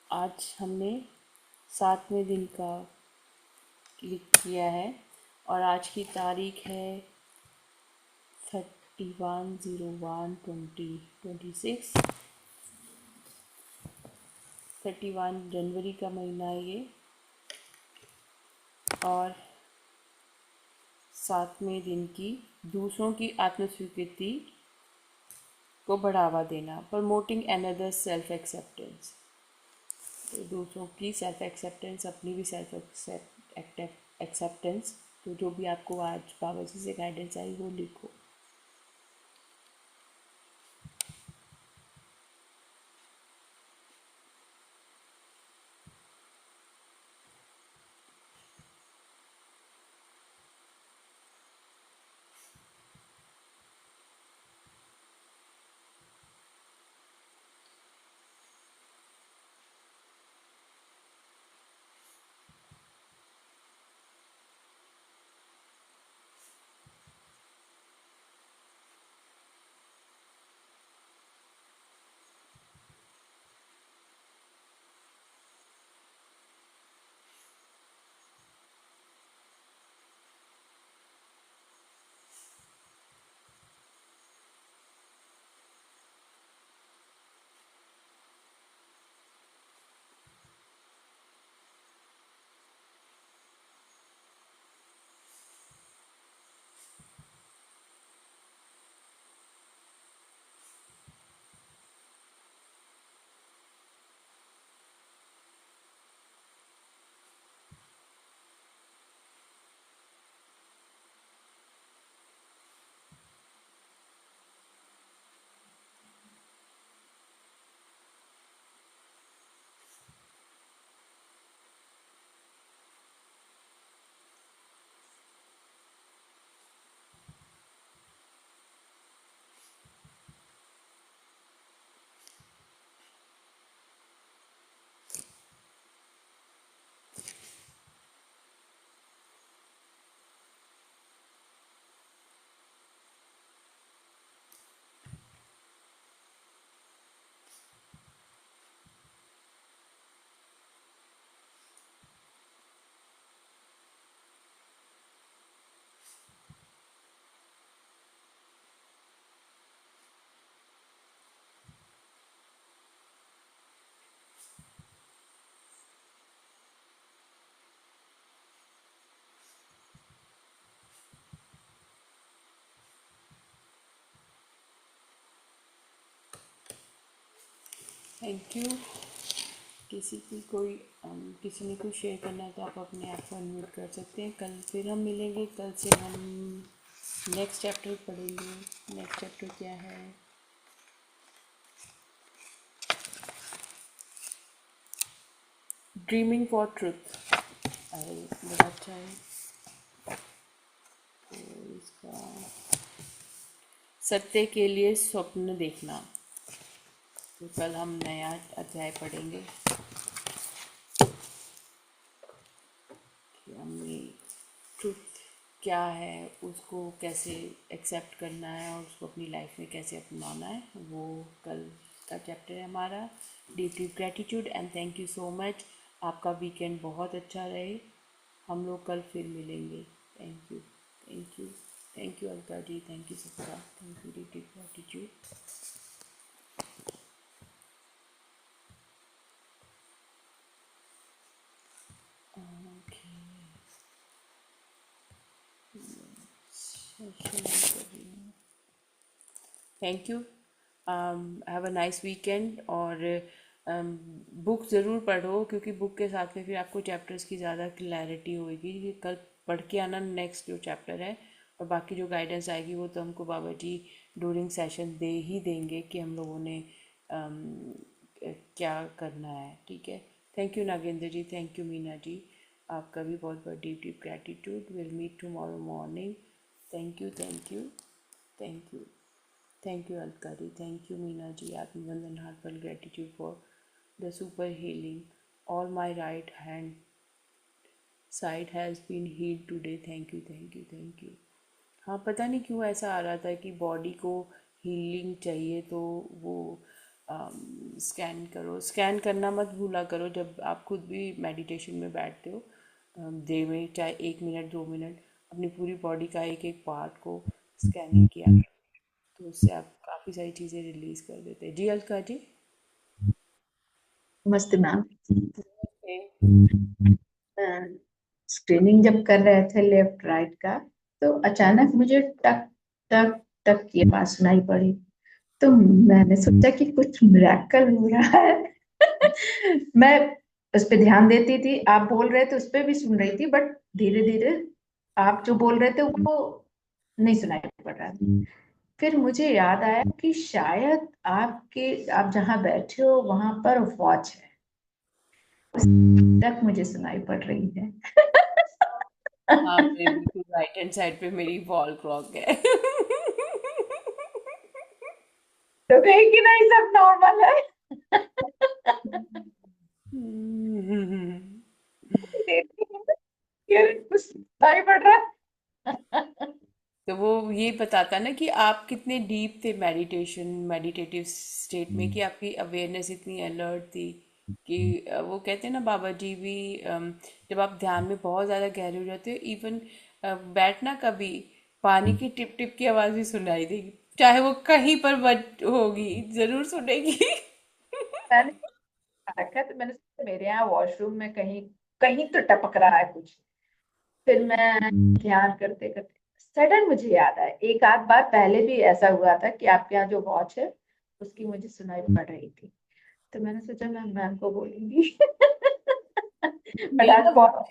Speaker 1: आज हमने 7वें दिन का क्लिक किया है और आज की तारीख है 31/01/2026। 31 जनवरी का महीना है ये। और 7वें दिन की दूसरों की आत्मस्वीकृति को बढ़ावा देना, प्रमोटिंग अनदर सेल्फ एक्सेप्टेंस। तो दूसरों की सेल्फ एक्सेप्टेंस, अपनी भी सेल्फ एक्सेप्टेंस। तो जो भी आपको आज बाबा जी से गाइडेंस आई वो लिखो। Thank you. किसी की कोई किसी ने कुछ शेयर करना है तो आप अपने आप को अनम्यूट कर सकते हैं। कल फिर हम मिलेंगे। कल से हम नेक्स्ट चैप्टर पढ़ेंगे। नेक्स्ट चैप्टर क्या है? Dreaming for truth. अरे बड़ा अच्छा है। तो इसका सत्य के लिए स्वप्न देखना। तो कल हम नया अध्याय पढ़ेंगे कि हमें ट्रुथ क्या है, उसको कैसे एक्सेप्ट करना है और उसको अपनी लाइफ में कैसे अपनाना है। वो कल का चैप्टर है हमारा। Deep deep gratitude and thank you so much. आपका वीकेंड बहुत अच्छा रहे। हम लोग कल फिर मिलेंगे। Thank you, thank you, thank you Alka ji, thank you सबका, thank you deep deep gratitude. Okay, session कर रही हूँ। Thank you. Have a nice weekend. और बुक ज़रूर पढ़ो, क्योंकि बुक के साथ में फिर आपको चैप्टर्स की ज़्यादा क्लैरिटी होगी। कि कल पढ़ के आना नेक्स्ट जो चैप्टर है, और बाकी जो गाइडेंस आएगी वो तो हमको बाबा जी ड्यूरिंग सेशन दे ही देंगे कि हम लोगों ने क्या करना है। ठीक है। Thank you Nagendra ji, thank you Meena ji, आपका भी बहुत बहुत deep deep gratitude. Will meet tomorrow morning. Thank you, thank you, thank you, thank you Alkari, thank you Meena ji, happy Vandan, heartfelt gratitude for the super healing. All my right hand side has been healed today. Thank you, thank you, thank you. हाँ, पता नहीं क्यों ऐसा आ रहा था कि body को healing चाहिए, तो वो स्कैन करो। स्कैन करना मत भूला करो जब आप खुद भी मेडिटेशन में बैठते हो। डे में चाहे 1 मिनट 2 मिनट अपनी पूरी बॉडी का एक एक पार्ट को स्कैनिंग किया करो। तो उससे आप काफ़ी सारी चीज़ें रिलीज कर देते हैं। जी अलका जी।
Speaker 2: नमस्ते मैम।
Speaker 1: नमस्ते।
Speaker 2: स्क्रीनिंग जब कर रहे थे लेफ्ट राइट का, तो अचानक मुझे टक टक टक की आवाज सुनाई पड़ी। तो मैंने सोचा कि कुछ मिरेकल हो रहा है। मैं उस पर ध्यान देती थी, आप बोल रहे थे उस पर भी सुन रही थी, बट धीरे धीरे आप जो बोल रहे थे वो नहीं सुनाई पड़ रहा था। फिर मुझे याद आया कि शायद आप जहाँ बैठे हो वहां पर वॉच है, उस तक मुझे सुनाई पड़ रही है।
Speaker 1: हाँ, मेरे बिल्कुल राइट हैंड साइड पे मेरी वॉल क्लॉक है।
Speaker 2: तो कहीं कि नहीं, सब नॉर्मल है। यार कुछ सुनाई पड़ रहा है।
Speaker 1: तो वो ये बताता ना कि आप कितने डीप थे मेडिटेशन मेडिटेटिव स्टेट में, कि आपकी अवेयरनेस इतनी अलर्ट थी कि वो कहते हैं ना बाबा जी भी, जब आप ध्यान में बहुत ज़्यादा गहरे हो जाते हो, इवन बैठना कभी पानी की टिप टिप की आवाज़ भी सुनाई देगी, चाहे वो कहीं पर बज होगी, ज़रूर सुनेगी।
Speaker 2: मैंने देखा तो मैंने सोचा मेरे यहाँ वॉशरूम में कहीं कहीं तो टपक रहा है कुछ। फिर मैं ध्यान करते करते सडन मुझे याद आया, एक आध बार पहले भी ऐसा हुआ था कि आपके यहाँ जो वॉच है उसकी मुझे सुनाई पड़ रही थी। तो मैंने सोचा मैं मैम को बोलूंगी। बट
Speaker 1: ये
Speaker 2: आज
Speaker 1: ना
Speaker 2: बहुत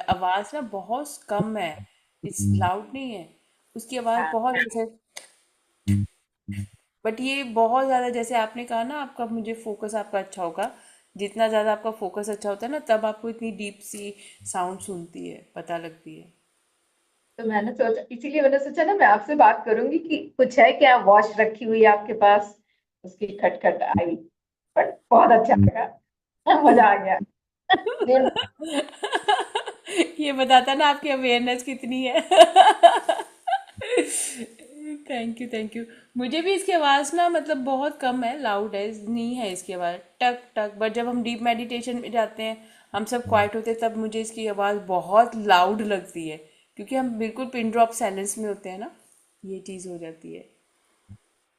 Speaker 1: आवाज़ ना बहुत कम है, इस लाउड नहीं है। उसकी आवाज़
Speaker 2: हाँ,
Speaker 1: बहुत जैसे, बट ये बहुत ज़्यादा, जैसे आपने कहा ना, आपका मुझे फोकस आपका अच्छा होगा। जितना ज़्यादा आपका फोकस अच्छा होता है ना, तब आपको इतनी डीप सी साउंड सुनती है, पता लगती है।
Speaker 2: तो मैंने सोचा, इसीलिए मैंने सोचा ना मैं आपसे बात करूंगी कि कुछ है क्या, वॉच रखी हुई है आपके पास। उसकी खटखट आई, बट बहुत अच्छा लगा। मजा आ गया। फिर
Speaker 1: ये बताता ना आपकी अवेयरनेस कितनी है। Thank you, thank you. मुझे भी इसकी आवाज़ ना मतलब बहुत कम है, लाउड है नहीं है इसकी आवाज़, टक टक। बट जब हम डीप मेडिटेशन में जाते हैं, हम सब क्वाइट होते हैं, तब मुझे इसकी आवाज़ बहुत लाउड लगती है, क्योंकि हम बिल्कुल पिन ड्रॉप साइलेंस में होते हैं ना, ये चीज़ हो जाती है।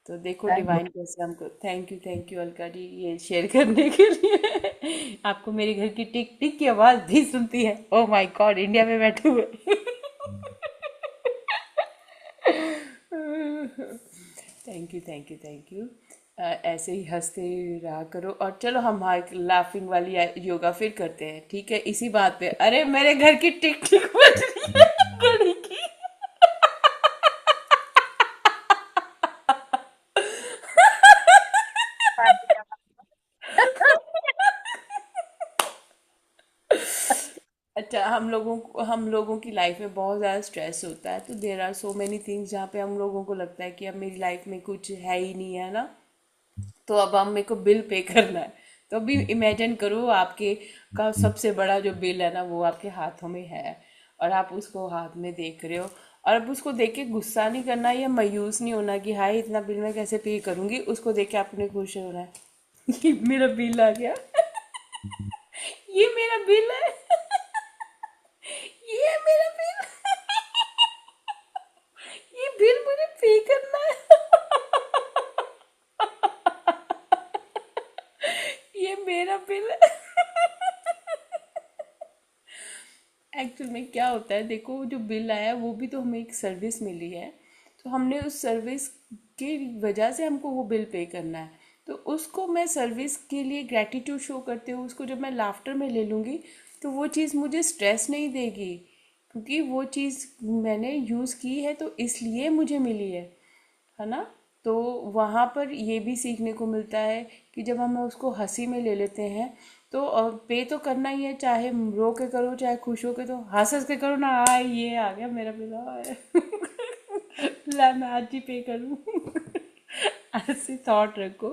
Speaker 1: तो देखो डिवाइन कैसे हमको, थैंक यू अलका जी ये शेयर करने के लिए। आपको मेरे घर की टिक टिक की आवाज़ भी सुनती है? ओह माय गॉड, इंडिया में बैठे हुए। Thank you, thank you, thank you. ऐसे ही हंसते रहा करो। और चलो हम लाफिंग वाली योगा फिर करते हैं, ठीक है, इसी बात पे। अरे मेरे घर की टिक टिक बज रही है घड़ी की। अच्छा, हम लोगों की लाइफ में बहुत ज़्यादा स्ट्रेस होता है, तो there are so many things जहाँ पे हम लोगों को लगता है कि अब मेरी लाइफ में कुछ है ही नहीं है ना, तो अब हम मेरे को बिल पे करना है। तो अभी इमेजिन करो आपके का सबसे बड़ा जो बिल है ना वो आपके हाथों में है, और आप उसको हाथ में देख रहे हो। और अब उसको देख के गुस्सा नहीं करना या मायूस नहीं होना कि हाय इतना बिल मैं कैसे पे करूंगी, उसको देख के आपने खुश होना है कि मेरा बिल आ गया, ये मेरा बिल है, ये है मेरा बिल, ये बिल मुझे पे करना है, ये मेरा बिल है। एक्चुअल में क्या होता है, देखो जो बिल आया है वो भी तो हमें एक सर्विस मिली है, तो हमने उस सर्विस की वजह से हमको वो बिल पे करना है। तो उसको मैं सर्विस के लिए ग्रैटिट्यूड शो करते हुए उसको जब मैं लाफ्टर में ले लूँगी, तो वो चीज़ मुझे स्ट्रेस नहीं देगी, क्योंकि वो चीज़ मैंने यूज़ की है तो इसलिए मुझे मिली है ना। तो वहाँ पर ये भी सीखने को मिलता है कि जब हम उसको हंसी में ले लेते हैं, तो पे तो करना ही है, चाहे रो के करो चाहे खुश हो के, तो हंस हंस के करो ना, आए ये आ गया मेरा बिल आया ला मैं आज ही पे करूँ ऐसे थॉट रखो।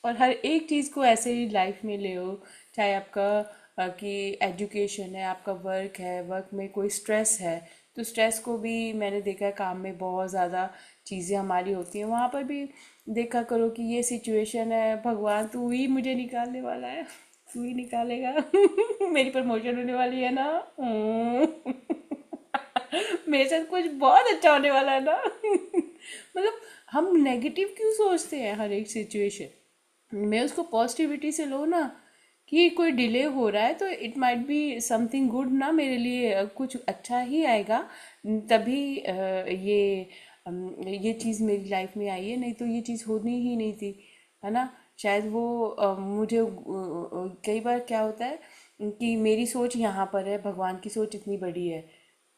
Speaker 1: और हर एक चीज़ को ऐसे ही लाइफ में ले हो, चाहे आपका कि एजुकेशन है, आपका वर्क है, वर्क में कोई स्ट्रेस है, तो स्ट्रेस को भी मैंने देखा है काम में बहुत ज़्यादा चीज़ें हमारी होती हैं, वहाँ पर भी देखा करो कि ये सिचुएशन है, भगवान तू ही मुझे निकालने वाला है, तू ही निकालेगा मेरी प्रमोशन होने वाली है ना मेरे साथ कुछ बहुत अच्छा होने वाला है ना मतलब हम नेगेटिव क्यों सोचते हैं हर एक सिचुएशन में, उसको पॉजिटिविटी से लो ना, कि कोई डिले हो रहा है तो it might be something good ना, मेरे लिए कुछ अच्छा ही आएगा, तभी ये चीज़ मेरी लाइफ में आई है, नहीं तो ये चीज़ होनी ही नहीं थी, है ना। शायद वो मुझे कई बार क्या होता है कि मेरी सोच यहाँ पर है, भगवान की सोच इतनी बड़ी है,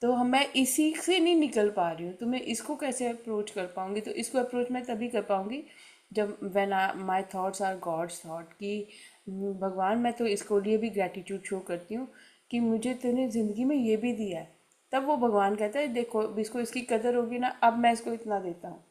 Speaker 1: तो हम मैं इसी से नहीं निकल पा रही हूँ, तो मैं इसको कैसे अप्रोच कर पाऊँगी, तो इसको अप्रोच मैं तभी कर पाऊँगी जब when my thoughts are God's thought, कि भगवान मैं तो इसको लिए भी ग्रैटिट्यूड शो करती हूँ कि मुझे तूने ज़िंदगी में ये भी दिया है। तब वो भगवान कहता है देखो अब इसको इसकी कदर होगी ना, अब मैं इसको इतना देता हूँ,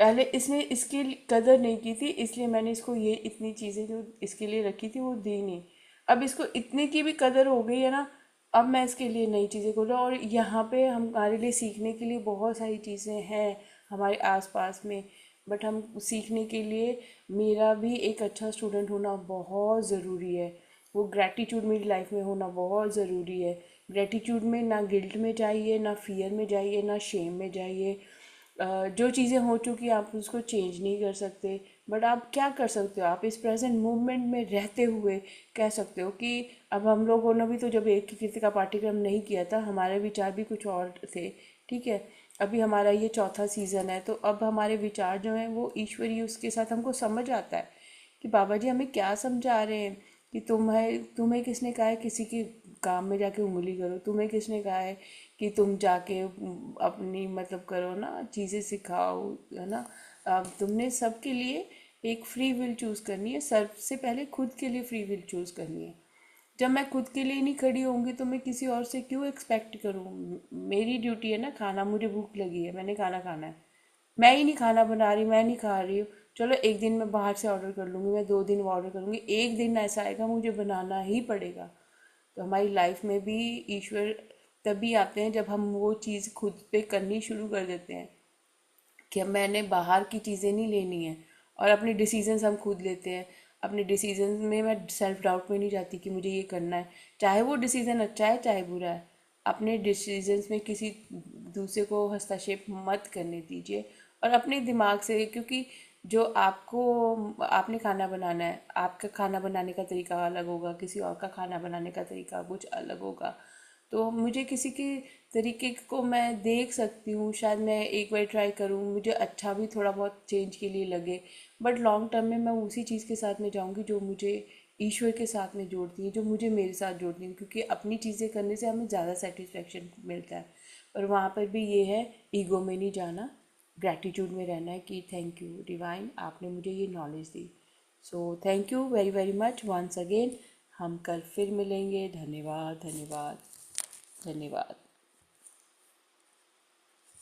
Speaker 1: पहले इसने इसकी कदर नहीं की थी इसलिए मैंने इसको ये इतनी चीज़ें जो इसके लिए रखी थी वो दी नहीं, अब इसको इतने की भी कदर हो गई है ना, अब मैं इसके लिए नई चीज़ें खोल रहा हूँ। और यहाँ पे हमारे लिए सीखने के लिए बहुत सारी चीज़ें हैं हमारे आसपास में, बट हम सीखने के लिए मेरा भी एक अच्छा स्टूडेंट होना बहुत ज़रूरी है, वो ग्रैटिट्यूड मेरी लाइफ में होना बहुत ज़रूरी है। ग्रैटिट्यूड में ना गिल्ट में जाइए, ना फियर में जाइए, ना शेम में जाइए। जो चीज़ें हो चुकी आप उसको चेंज नहीं कर सकते, बट आप क्या कर सकते हो, आप इस प्रेजेंट मोमेंट में रहते हुए कह सकते हो कि अब हम लोगों ने भी तो जब एकीकृत का पाठ्यक्रम नहीं किया था हमारे विचार भी कुछ और थे, ठीक है। अभी हमारा ये चौथा सीज़न है, तो अब हमारे विचार जो हैं वो ईश्वरीय उसके साथ हमको समझ आता है कि बाबा जी हमें क्या समझा रहे हैं, कि तुम्हें किसने कहा है किसी के काम में जाके उंगली करो, तुम्हें किसने कहा है कि तुम जाके अपनी मतलब करो ना चीज़ें सिखाओ, है ना। अब तुमने सबके लिए एक फ्री विल चूज़ करनी है, सबसे पहले खुद के लिए फ्री विल चूज़ करनी है। जब मैं खुद के लिए नहीं खड़ी होंगी तो मैं किसी और से क्यों एक्सपेक्ट करूँ। मेरी ड्यूटी है ना खाना, मुझे भूख लगी है मैंने खाना खाना है, मैं ही नहीं खाना बना रही, मैं नहीं खा रही हूँ, चलो एक दिन मैं बाहर से ऑर्डर कर लूँगी, मैं 2 दिन ऑर्डर करूँगी, एक दिन ऐसा आएगा मुझे बनाना ही पड़ेगा। तो हमारी लाइफ में भी ईश्वर तभी आते हैं जब हम वो चीज़ खुद पे करनी शुरू कर देते हैं, कि अब मैंने बाहर की चीज़ें नहीं लेनी है, और अपने डिसीजंस हम खुद लेते हैं। अपने डिसीजन में मैं सेल्फ डाउट में नहीं जाती कि मुझे ये करना है, चाहे वो डिसीजन अच्छा है चाहे बुरा है। अपने डिसीजंस में किसी दूसरे को हस्तक्षेप मत करने दीजिए, और अपने दिमाग से, क्योंकि जो आपने खाना बनाना है, आपका खाना बनाने का तरीका अलग होगा, किसी और का खाना बनाने का तरीका कुछ अलग होगा, तो मुझे किसी के तरीके को मैं देख सकती हूँ, शायद मैं एक बार ट्राई करूँ, मुझे अच्छा भी थोड़ा बहुत चेंज के लिए लगे, बट लॉन्ग टर्म में मैं उसी चीज़ के साथ में जाऊँगी जो मुझे ईश्वर के साथ में जोड़ती है, जो मुझे मेरे साथ जोड़ती है, क्योंकि अपनी चीज़ें करने से हमें ज़्यादा सेटिस्फेक्शन मिलता है। और वहाँ पर भी ये है, ईगो में नहीं जाना, ग्रैटिट्यूड में रहना है कि थैंक यू डिवाइन, आपने मुझे ये नॉलेज दी। So thank you very very much once again. हम कल फिर मिलेंगे। धन्यवाद धन्यवाद धन्यवाद।